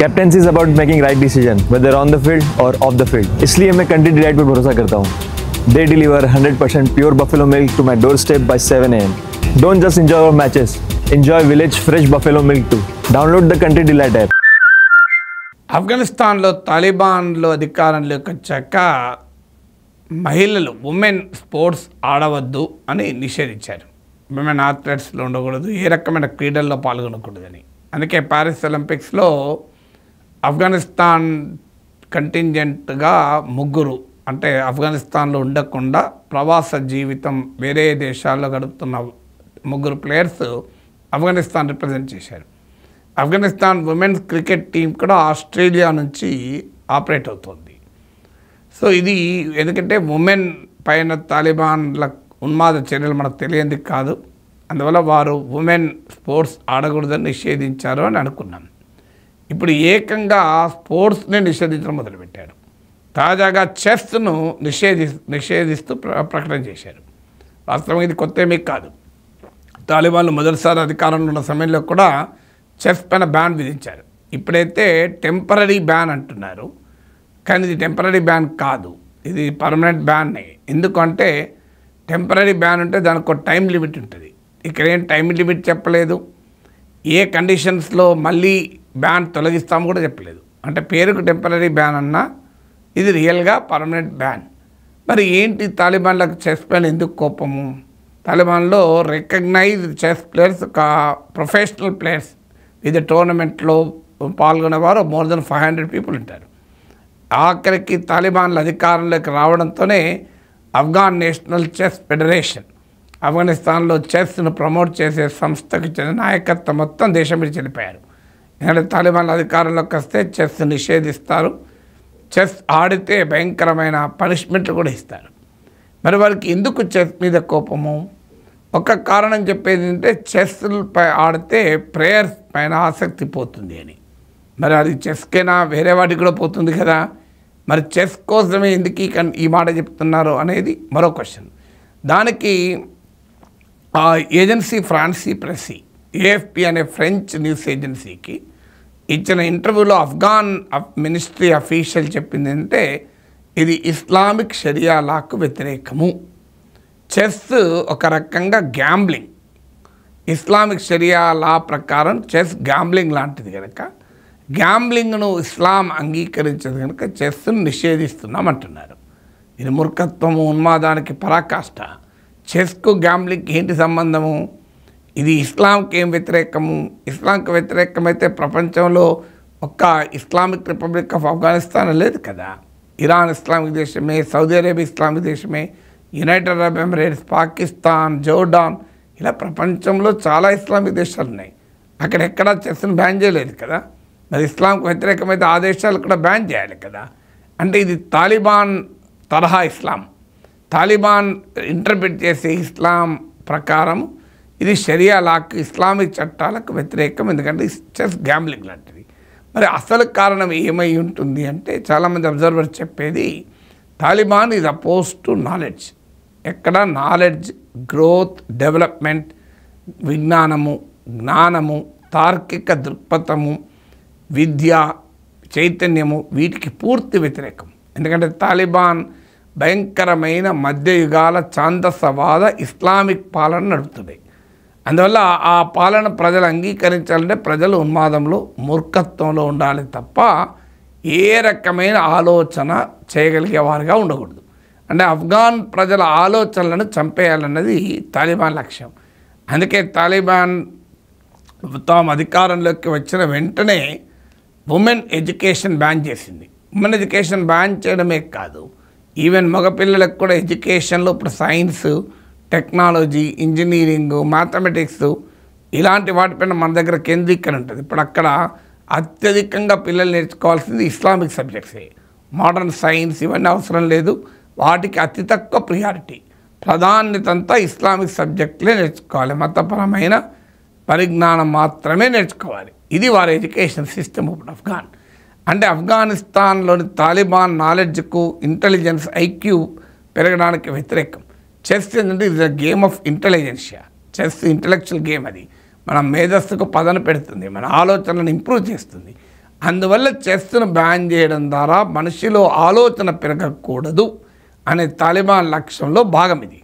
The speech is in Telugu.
Captaincy is about making right decision whether on the field और ऑफ द फील्ड, इसलिए मैं कंट्री डिलाइट पर भरोसा करता हूँ. They deliver 100% pure buffalo milk to my doorstep by 7 a.m. Don't just enjoy our matches, enjoy village fresh buffalo milk too. Download the Country Delight app. ఆఫ్ఘనిస్తాన్లో తాలిబాన్లో అధికారంలోకి వచ్చాక మహిళలు ఉమెన్ స్పోర్ట్స్ ఆడవద్దు అని నిషేధించారు. ఉమెన్ అథ్లెట్స్లో ఉండకూడదు, ఏ రకమైన క్రీడల్లో పాల్గొనకూడదని. అందుకే ప్యారిస్ ఒలింపిక్స్లో ఆఫ్ఘనిస్తాన్ కంటింజెంట్గా ముగ్గురు, అంటే ఆఫ్ఘనిస్తాన్లో ఉండకుండా ప్రవాస జీవితం వేరే దేశాల్లో గడుపుతున్న ముగ్గురు ప్లేయర్స్ ఆఫ్ఘనిస్తాన్ రిప్రజెంట్ చేశారు. ఆఫ్ఘనిస్తాన్ ఉమెన్స్ క్రికెట్ టీం కూడా ఆస్ట్రేలియా నుంచి ఆపరేట్ అవుతుంది. సో ఇది ఎందుకంటే ఉమెన్ పైన తాలిబాన్ల ఉన్మాద చర్యలు మనకు తెలియంది కాదు, అందువల్ల వారు ఉమెన్ స్పోర్ట్స్ ఆడకూడదని నిషేధించారు అని అనుకున్నాం. ఇప్పుడు ఏకంగా స్పోర్ట్స్ని నిషేధించడం మొదలుపెట్టారు. తాజాగా చెస్ను నిషేధిస్తూ ప్రకటన చేశారు. వాస్తవం ఇది కొత్త ఏమీ కాదు. తాలిబాన్లు మొదటిసారి అధికారంలో ఉన్న సమయంలో కూడా చెస్ పైన బ్యాన్ విధించారు. ఇప్పుడైతే టెంపరరీ బ్యాన్ అంటున్నారు, కానీ ఇది టెంపరరీ బ్యాన్ కాదు, ఇది పర్మనెంట్ బ్యాన్నే. ఎందుకంటే టెంపరరీ బ్యాన్ ఉంటే దానికి ఒక టైం లిమిట్ ఉంటుంది. ఇక్కడ ఏం టైం లిమిట్ చెప్పలేదు, ఏ కండిషన్స్లో మళ్ళీ బ్యాన్ తొలగిస్తాము కూడా చెప్పలేదు. అంటే పేరుకు టెంపరరీ బ్యాన్ అన్నా ఇది రియల్గా పర్మనెంట్ బ్యాన్. మరి ఏంటి తాలిబాన్లకు చెస్ పైన ఎందుకు కోపము? తాలిబాన్లో రికగ్నైజ్డ్ చెస్ ప్లేయర్స్, ఒక ప్రొఫెషనల్ ప్లేయర్స్ ఇది టోర్నమెంట్లో పాల్గొనేవారు మోర్ దెన్ 500 పీపుల్ ఉంటారు. ఆఖరికి తాలిబాన్ల అధికారంలోకి రావడంతోనే ఆఫ్ఘాన్ నేషనల్ చెస్ ఫెడరేషన్, ఆఫ్ఘనిస్తాన్లో చెస్ను ప్రమోట్ చేసే సంస్థకు చెందిన నాయకత్వం మొత్తం దేశం మీద చెల్లిపోయారు. ఎందుకంటే తాలిబాన్ల అధికారంలోకి వస్తే చెస్ నిషేధిస్తారు, చెస్ ఆడితే భయంకరమైన పనిష్మెంట్లు కూడా ఇస్తారు. మరి వారికి ఎందుకు చెస్ మీద కోపము? ఒక కారణం చెప్పేది ఏంటంటే చెస్పై ఆడితే ప్రేయర్స్ పైన ఆసక్తి పోతుంది అని. మరి అది చెస్కైనా వేరే వాటికి కూడా పోతుంది కదా, మరి చెస్ కోసమే ఎందుకు ఈ మాట చెప్తున్నారు అనేది మరో క్వశ్చన్. దానికి ఏజెన్సీ ఫ్రాన్సీ ప్రెస్సీ, AFP అనే ఫ్రెంచ్ న్యూస్ ఏజెన్సీకి ఇచ్చిన ఇంటర్వ్యూలో ఆఫ్ఘాన్ మినిస్ట్రీ అఫీషియల్ చెప్పింది అంటే ఇది ఇస్లామిక్ షరియా లాకు వ్యతిరేకము. చెస్ ఒక రకంగా గ్యాంబ్లింగ్, ఇస్లామిక్ షరియా లా ప్రకారం చెస్ గ్యాంబ్లింగ్ లాంటిది కనుక గ్యాంబ్లింగ్ను ఇస్లాం అంగీకరించదు కనుక చెస్ను నిషేధిస్తున్నామంటున్నారు. ఇది మూర్ఖత్వము, ఉన్మాదానికి పరాకాష్ట. చెస్కు గ్యాంబ్లింగ్కి ఏంటి సంబంధము? ఇది ఇస్లాంకి ఏం వ్యతిరేకము? ఇస్లాంకి వ్యతిరేకమైతే ప్రపంచంలో ఒక్క ఇస్లామిక్ రిపబ్లిక్ ఆఫ్ ఆఫ్ఘనిస్తాన్ లేదు కదా. ఇరాన్ ఇస్లామిక్ దేశమే, సౌదీ అరేబియా ఇస్లామిక్ దేశమే, United Arab Emirates, Pakistan, Jordan, ఇలా ప్రపంచంలో చాలా ఇస్లామిక్ దేశాలు ఉన్నాయి. అక్కడ ఎక్కడా చెస్ను బ్యాన్ చేయలేదు కదా. మరి ఇస్లాంకు వ్యతిరేకమైతే ఆ దేశాలు కూడా బ్యాన్ చేయాలి కదా. అంటే ఇది తాలిబాన్ తరహా ఇస్లాం. తాలిబాన్ ఇంటర్ప్రిట్ చేసే ఇస్లాం ప్రకారం ఇది షరియా లాకు, ఇస్లామిక్ చట్టాలకు వ్యతిరేకం, ఎందుకంటే చెస్ గ్యాంబ్లింగ్ లాంటిది. మరి అసలు కారణం ఏమై ఉంటుంది అంటే చాలామంది అబ్జర్వర్ చెప్పేది Taliban is oppose to knowledge. ఎక్కడ నాలెడ్జ్, గ్రోత్, డెవలప్మెంట్, విజ్ఞానము, జ్ఞానము, తార్కిక దృక్పథము, విద్య, చైతన్యము, వీటికి పూర్తి వ్యతిరేకం. ఎందుకంటే తాలిబాన్ భయంకరమైన మధ్యయుగాల ఛాందసవాద ఇస్లామిక్ పాలన నడుపుతుంది. అందువల్ల ఆ పాలన ప్రజలు అంగీకరించాలంటే ప్రజలు ఉన్మాదంలో, మూర్ఖత్వంలో ఉండాలి తప్ప ఏ రకమైన ఆలోచన చేయగలిగేవారుగా ఉండకూడదు. అంటే ఆఫ్ఘాన్ ప్రజల ఆలోచనలను చంపేయాలన్నది తాలిబాన్ లక్ష్యం. అందుకే తాలిబాన్ తాము అధికారంలోకి వచ్చిన వెంటనే ఉమెన్ ఎడ్యుకేషన్ బ్యాన్ చేసింది. ఉమెన్ ఎడ్యుకేషన్ బ్యాన్ చేయడమే కాదు, ఈవెన్ మగపిల్లలకు కూడా ఎడ్యుకేషన్లో ఇప్పుడు సైన్స్, టెక్నాలజీ, ఇంజనీరింగ్, మ్యాథమెటిక్స్ ఇలాంటి వాటిపైన మన దగ్గర కేంద్రీకరణ ఉంటుంది. ఇప్పుడు అక్కడ అత్యధికంగా పిల్లలు నేర్చుకోవాల్సింది ఇస్లామిక్ సబ్జెక్ట్సే. మోడర్న్ సైన్స్ ఇవన్నీ అవసరం లేదు, వాటికి అతి తక్కువ ప్రియారిటీ, ప్రాధాన్యత అంతా ఇస్లామిక్ సబ్జెక్టులే నేర్చుకోవాలి. మతపరమైన పరిజ్ఞానం మాత్రమే నేర్చుకోవాలి. ఇది వారి ఎడ్యుకేషన్ సిస్టమ్ ఇప్పుడు ఆఫ్ఘాన్. అంటే ఆఫ్ఘనిస్తాన్లోని తాలిబాన్ నాలెడ్జ్కు, ఇంటెలిజెన్స్, ఐక్యూ పెరగడానికి వ్యతిరేకం. చెస్ ఏంటంటే ఇది game of intelligentsia. Chess intellectual game. అది మన మేధస్సుకు పదను పెడుతుంది, మన ఆలోచనలను ఇంప్రూవ్ చేస్తుంది. అందువల్ల చెస్ను బ్యాన్ చేయడం ద్వారా మనిషిలో ఆలోచన పెరగకూడదు అనే తాలిబాన్ లక్ష్యంలో భాగం ఇది.